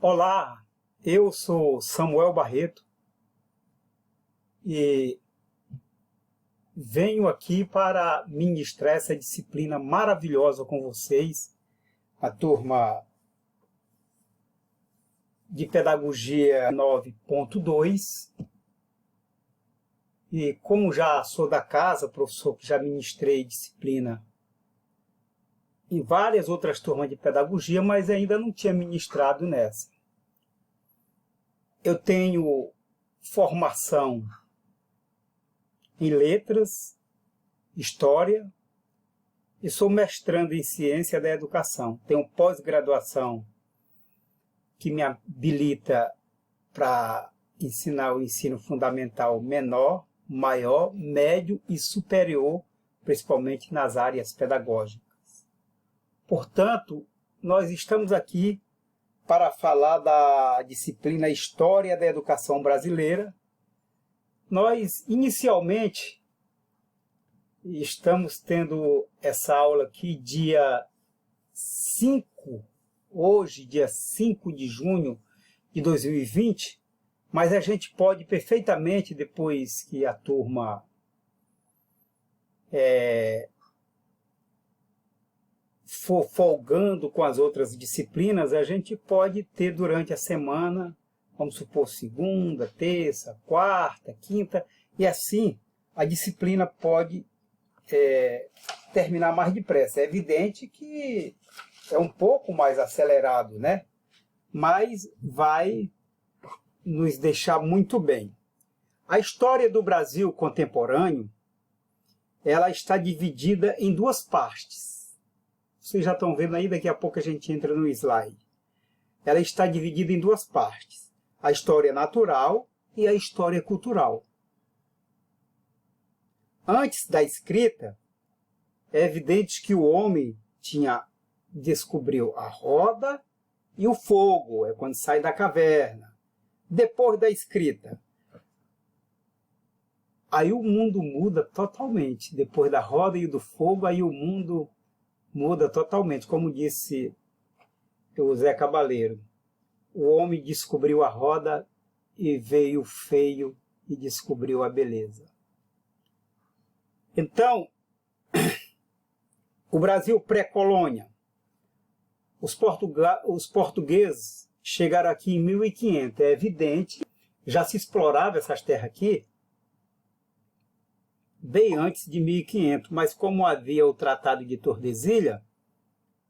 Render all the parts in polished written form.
Olá, eu sou Samuel Barreto e venho aqui para ministrar essa disciplina maravilhosa com vocês, a turma de Pedagogia 9.2. E como já sou da casa, professor que já ministrei disciplina em várias outras turmas de pedagogia, mas ainda não tinha ministrado nessa. Eu tenho formação em letras, história, e sou mestrando em ciência da educação. Tenho pós-graduação que me habilita para ensinar o ensino fundamental menor, maior, médio e superior, principalmente nas áreas pedagógicas. Portanto, nós estamos aqui para falar da disciplina História da Educação Brasileira. Nós, inicialmente, estamos tendo essa aula aqui dia 5, hoje, dia 5 de junho de 2020, mas a gente pode perfeitamente, depois que a turma for folgando com as outras disciplinas, a gente pode ter durante a semana, vamos supor, segunda, terça, quarta, quinta, e assim a disciplina pode terminar mais depressa. É evidente que é um pouco mais acelerado, né? Mas vai nos deixar muito bem. A história do Brasil contemporâneo, ela está dividida em duas partes. Vocês já estão vendo aí, daqui a pouco a gente entra no slide. Ela está dividida em duas partes. A história natural e a história cultural. Antes da escrita, é evidente que o homem descobriu a roda e o fogo, é quando sai da caverna. Depois da escrita, aí o mundo muda totalmente. Depois da roda e do fogo, aí o mundo muda totalmente. Como disse o Zé Cabaleiro, o homem descobriu a roda e veio feio e descobriu a beleza. Então, o Brasil pré-colônia, os portugueses chegaram aqui em 1500, é evidente, já se explorava essas terras aqui bem antes de 1500, mas como havia o Tratado de Tordesilhas,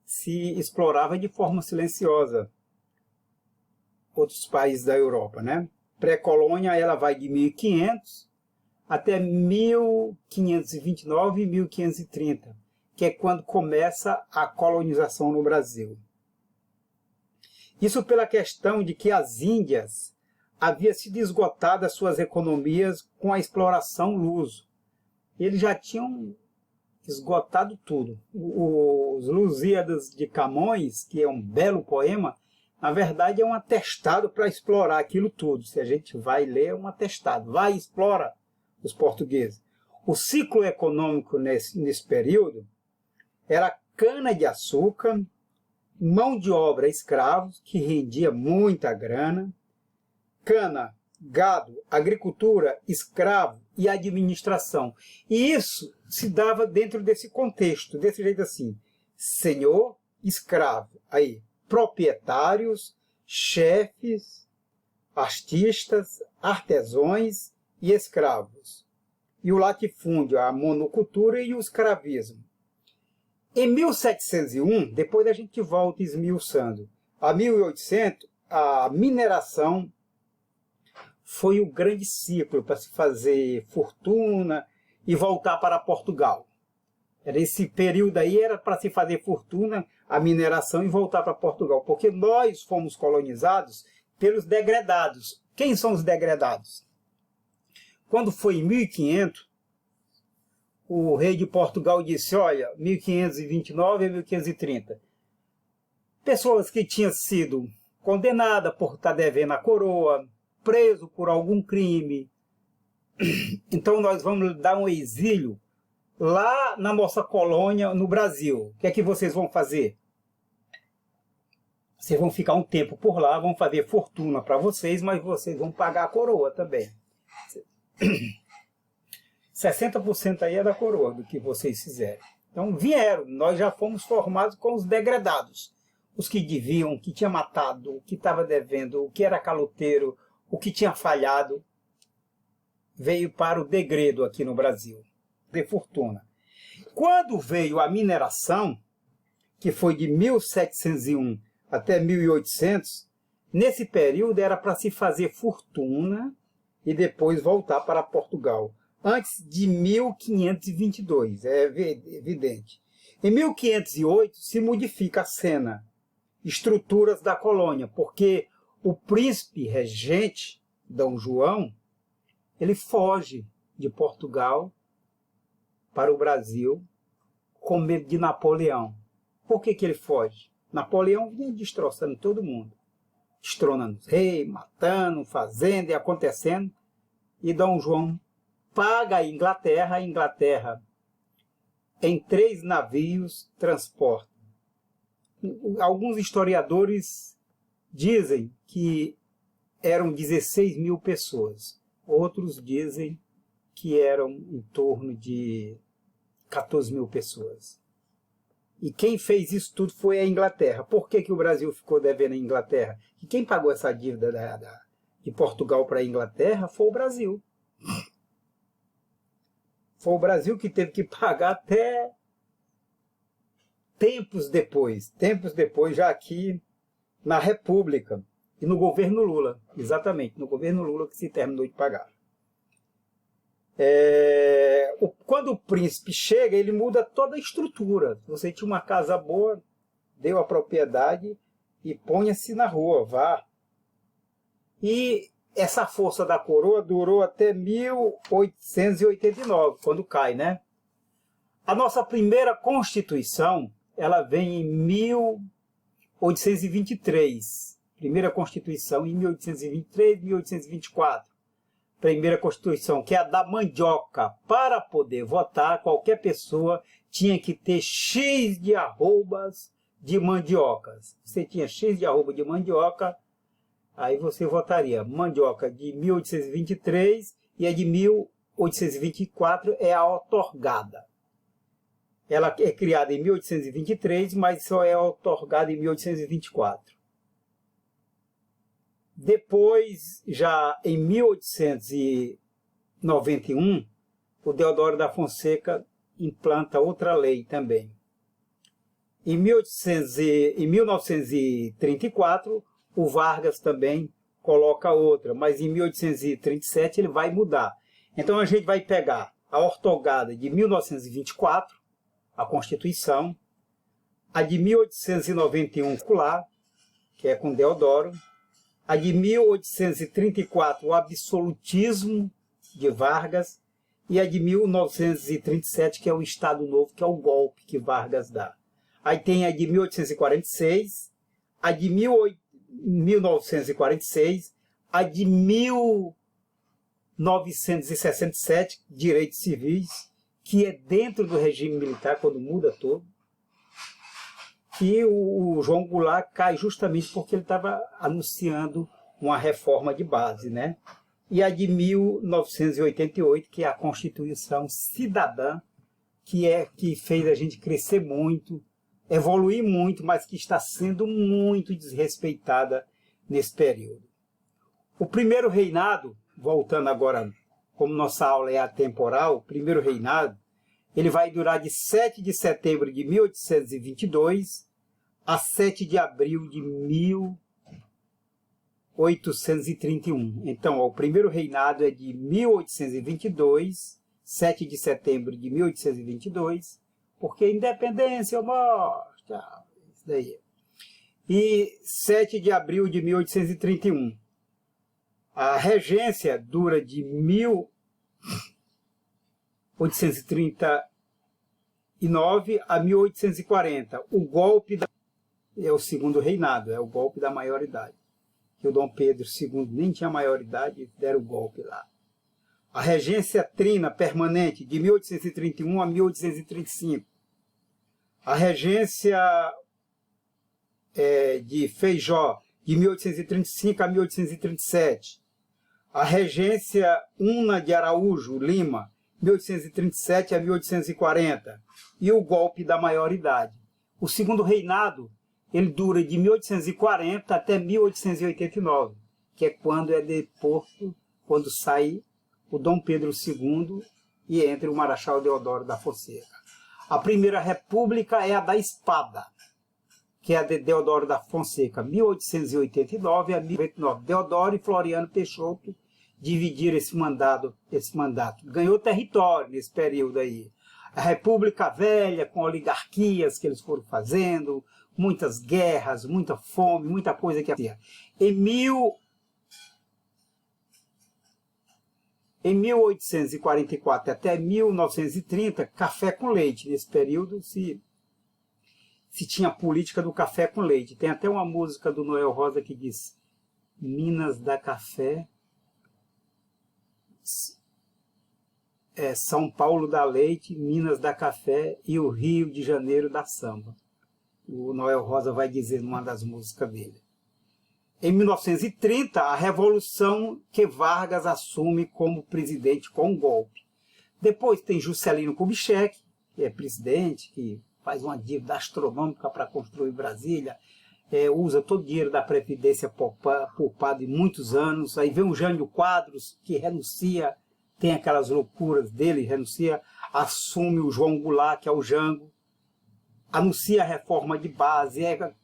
se explorava de forma silenciosa outros países da Europa, né? Pré-colônia, ela vai de 1500 até 1529 e 1530, que é quando começa a colonização no Brasil. Isso pela questão de que as Índias haviam sido esgotadas suas economias com a exploração luso. Eles já tinham esgotado tudo. Os Lusíadas de Camões, que é um belo poema, na verdade é um atestado para explorar aquilo tudo. Se a gente vai ler, é um atestado. Vai e explora os portugueses. O ciclo econômico nesse período era cana-de-açúcar, mão de obra escravos, que rendia muita grana, cana, gado, agricultura, escravo e administração. E isso se dava dentro desse contexto, desse jeito assim: senhor, escravo, aí, proprietários, chefes, artistas, artesãos e escravos. E o latifúndio, a monocultura e o escravismo. Em 1701, depois a gente volta esmiuçando, a 1800, a mineração foi o grande ciclo para se fazer fortuna e voltar para Portugal. Esse período aí era para se fazer fortuna, a mineração e voltar para Portugal, porque nós fomos colonizados pelos degredados. Quem são os degredados? Quando foi em 1500, o rei de Portugal disse, olha, 1529 a 1530, pessoas que tinham sido condenadas por estar devendo a coroa, preso por algum crime, então nós vamos dar um exílio lá na nossa colônia no Brasil. O que é que vocês vão fazer? Vocês vão ficar um tempo por lá, vão fazer fortuna para vocês, mas vocês vão pagar a coroa também. 60% aí é da coroa, do que vocês fizerem. Então vieram, nós já fomos formados com os degradados. Os que deviam, o que tinha matado, o que estava devendo, o que era caloteiro, o que tinha falhado, veio para o degredo aqui no Brasil, de fortuna. Quando veio a mineração, que foi de 1701 até 1800, nesse período era para se fazer fortuna e depois voltar para Portugal. Antes de 1522, é evidente. Em 1508 se modifica a cena, estruturas da colônia, porque o príncipe regente, Dom João, ele foge de Portugal para o Brasil com medo de Napoleão. Por que ele foge? Napoleão vinha destroçando todo mundo, destronando os reis, matando, fazendo e acontecendo, e Dom João paga a Inglaterra em 3 navios transporta. Alguns historiadores dizem que eram 16 mil pessoas, outros dizem que eram em torno de 14 mil pessoas. E quem fez isso tudo foi a Inglaterra. Por que o Brasil ficou devendo a Inglaterra? E quem pagou essa dívida de Portugal para a Inglaterra foi o Brasil. Foi o Brasil que teve que pagar até tempos depois, já aqui na República e no governo Lula, exatamente, no governo Lula que se terminou de pagar. Quando o príncipe chega, ele muda toda a estrutura. Você tinha uma casa boa, deu a propriedade e ponha-se na rua, vá. E essa força da coroa durou até 1889, quando cai, né? A nossa primeira Constituição, ela vem em 1823. Primeira Constituição em 1823, 1824. Primeira Constituição, que é a da mandioca. Para poder votar, qualquer pessoa tinha que ter X de arrobas de mandiocas. Você tinha X de arroba de mandioca, aí você votaria. Mandioca de 1823 e a de 1824 é a outorgada. Ela é criada em 1823, mas só é outorgada em 1824. Depois, já em 1891, o Deodoro da Fonseca implanta outra lei também. Em 1934, o Vargas também coloca outra, mas em 1837 ele vai mudar. Então a gente vai pegar a outorgada de 1924, a Constituição, a de 1891, que é com Deodoro, a de 1834, o absolutismo de Vargas, e a de 1937, que é o Estado Novo, que é o golpe que Vargas dá. Aí tem a de 1846, a de 1946, a de 1967, direitos civis, que é dentro do regime militar, quando muda todo, que o João Goulart cai justamente porque ele estava anunciando uma reforma de base, né? E a de 1988, que é a Constituição Cidadã, que fez a gente crescer muito, evoluir muito, mas que está sendo muito desrespeitada nesse período. O primeiro reinado, voltando agora, como nossa aula é atemporal, o primeiro reinado, ele vai durar de 7 de setembro de 1822 a 7 de abril de 1831. Então, o primeiro reinado é de 1822, 7 de setembro de 1822, porque independência, morte, isso daí. E 7 de abril de 1831. A regência dura de 1839 a 1840. O golpe é o segundo reinado, é o golpe da maioridade. Que o Dom Pedro II nem tinha maioridade, deram o golpe lá. A regência trina permanente de 1831 a 1835. A regência de Feijó, de 1835 a 1837. A regência Una de Araújo Lima, 1837 a 1840. E o golpe da maioridade. O segundo reinado, ele dura de 1840 até 1889, que é quando é deposto, quando sai o Dom Pedro II e entra o Marechal Deodoro da Fonseca. A primeira república é a da espada, que é a de Deodoro da Fonseca, 1889 a 1889. Deodoro e Floriano Peixoto dividiram esse mandato. Ganhou território nesse período aí. A República Velha, com oligarquias que eles foram fazendo, muitas guerras, muita fome, muita coisa que havia. Em 1844 até 1930, café com leite. Nesse período se tinha a política do café com leite. Tem até uma música do Noel Rosa que diz: Minas dá café, São Paulo dá leite, Minas dá café e o Rio de Janeiro dá samba. O Noel Rosa vai dizer numa das músicas dele. Em 1930, a revolução que Vargas assume como presidente com um golpe. Depois tem Juscelino Kubitschek, que é presidente, que faz uma dívida astronômica para construir Brasília, usa todo o dinheiro da Previdência poupado em muitos anos. Aí vem o Jânio Quadros, que renuncia, tem aquelas loucuras dele, renuncia, assume o João Goulart, que é o Jango, anuncia a reforma de base, é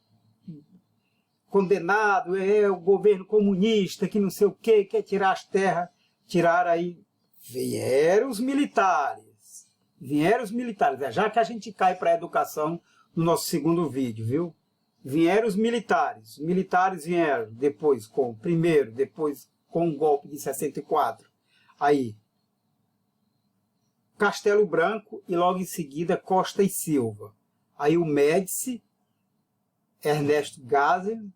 condenado, é o governo comunista, que não sei o que, quer tirar as terras, tiraram aí, vieram os militares, já que a gente cai para a educação no nosso segundo vídeo, viu? Vieram os militares vieram depois depois com o golpe de 64, aí Castelo Branco e logo em seguida Costa e Silva. Aí o Médici, Ernesto Geisel,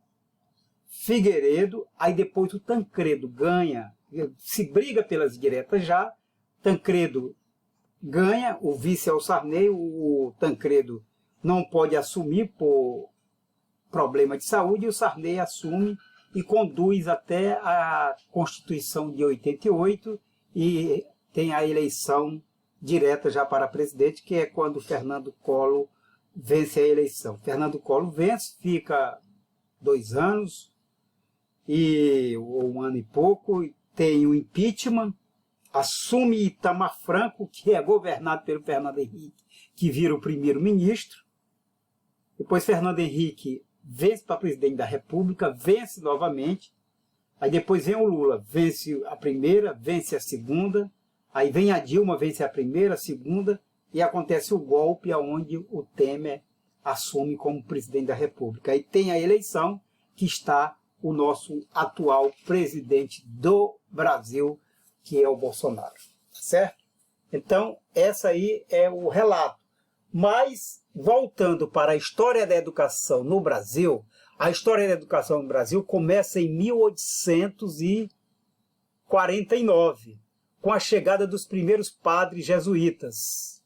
Figueiredo, aí depois o Tancredo ganha, se briga pelas diretas já, Tancredo ganha, o vice é o Sarney, o Tancredo não pode assumir por problema de saúde, e o Sarney assume e conduz até a Constituição de 88 e tem a eleição direta já para presidente, que é quando Fernando Collor vence a eleição. Fernando Collor vence, fica 2 anos, ou 1 ano e pouco, tem o impeachment, assume Itamar Franco, que é governado pelo Fernando Henrique, que vira o primeiro-ministro. Depois Fernando Henrique vence para presidente da República, vence novamente. Aí depois vem o Lula, vence a primeira, vence a segunda. Aí vem a Dilma, vence a primeira, a segunda, e acontece o golpe onde o Temer assume como presidente da República. Aí tem a eleição que está o nosso atual presidente do Brasil, que é o Bolsonaro. Tá certo? Então, essa aí é o relato. Mas, voltando para a história da educação no Brasil, a história da educação no Brasil começa em 1849, com a chegada dos primeiros padres jesuítas,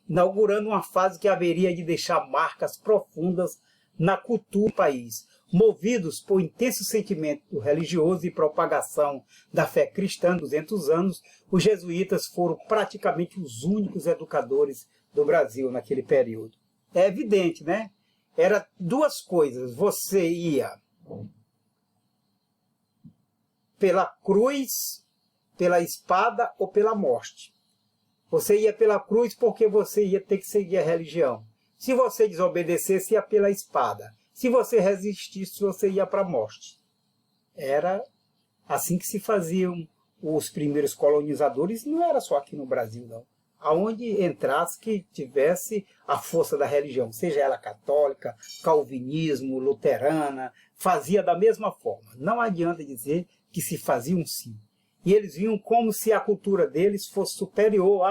inaugurando uma fase que haveria de deixar marcas profundas na cultura do país. Movidos por intenso sentimento religioso e propagação da fé cristã há 200 anos, os jesuítas foram praticamente os únicos educadores do Brasil naquele período. É evidente, né? Era 2 coisas. Você ia pela cruz, pela espada ou pela morte. Você ia pela cruz porque você ia ter que seguir a religião. Se você desobedecesse, ia pela espada. Se você resistisse, você ia para a morte. Era assim que se faziam os primeiros colonizadores, não era só aqui no Brasil, não. Aonde entrasse que tivesse a força da religião, seja ela católica, calvinismo, luterana, fazia da mesma forma. Não adianta dizer que se faziam sim. E eles viam como se a cultura deles fosse superior.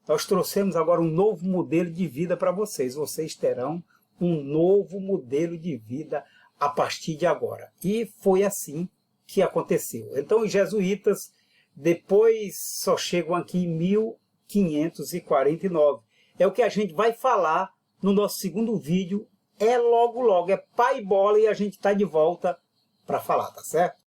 Nós trouxemos agora um novo modelo de vida para vocês. Vocês terão um novo modelo de vida a partir de agora. E foi assim que aconteceu. Então os jesuítas depois só chegam aqui em 1549. É o que a gente vai falar no nosso segundo vídeo, é logo logo, é pai bola e a gente está de volta para falar, tá certo?